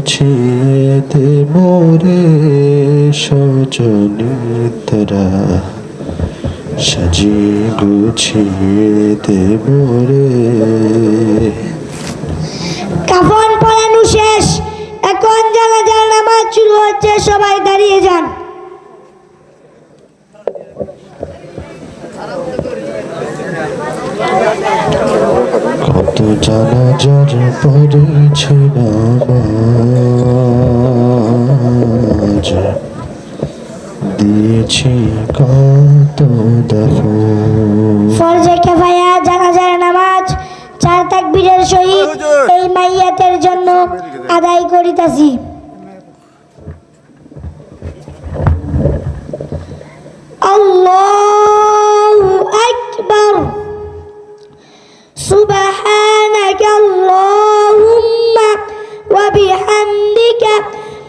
গুছিয়ে দে মোরে সজনিতরা, সাজিয়ে গুছিয়ে দে মোরে। কাফন পরানো শেষ, এখন জানাজার নামাজ শুরু হচ্ছে, সবাই দাঁড়িয়ে যান। কত জানাজার পড়েছে নামাজ, দিয়েছি কত দাফন। ফরজে কিফায়া জানাজার নামাজ 4 তাকবীরের সহিত এই মাইয়াতের জন্য আদায় করিতাছি। আল্লাহু আকবার। সুবহানাকা আল্লাহুম্মা ওয়া বিহামদিকা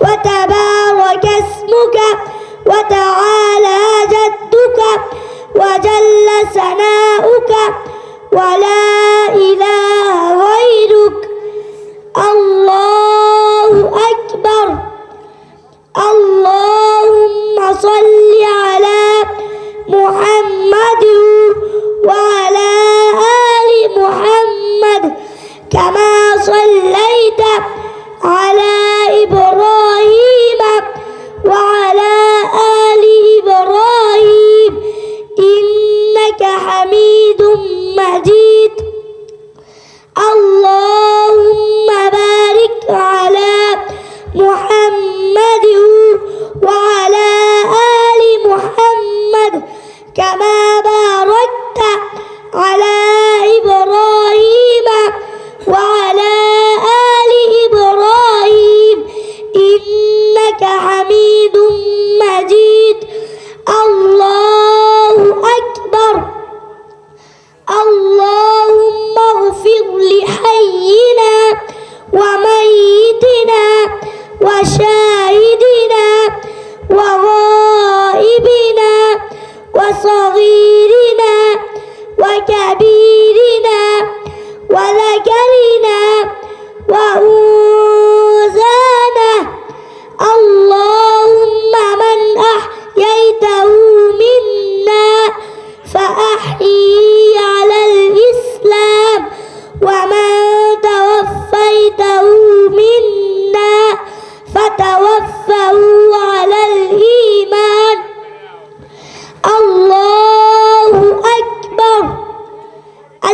ওয়া তাবারাকা ইসমুকা ওয়া তাআলা জাদ্দুকা ওয়া জাল্লা সানাউকা ওয়া লা ইলাহা গায়রুক। আল্লাহু আকবার। আল্লাহুম্মা সাল্লি আলা মুহাম্মাদ ওয়া আলা আলি মুহাম্মাদ কামা সাল্লাইতা আলা ইব্রাহিম ওয়া আলা আলি ইব্রাহিম ইন্নাকা হামিদুম মাজিদ। আল্লাহুম্মা বারিক আলা মুহাম্মাদ ওয়া আলা আলি মুহাম্মাদ কামা বারাকতা আলা ইব্রাহিম ওয়া আলা আলি ইব্রাহিম ইন্নাকা হামিদুম মাজিদ। আল্লাহু আকবার। اللهم اغفر لحينا وميتنا وشاهدنا وغائبنا وصغيرنا وكبيرنا وذكرنا وأنثانا. اللهم من أحييته منا فأحيي على الإسلام ومن توفيته منا فتوفه على الإيمان. الله أكبر.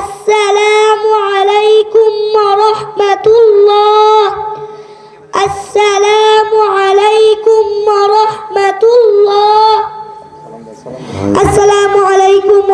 السلام عليكم ورحمة الله. السلام عليكم ورحمة الله. السلام عليكم.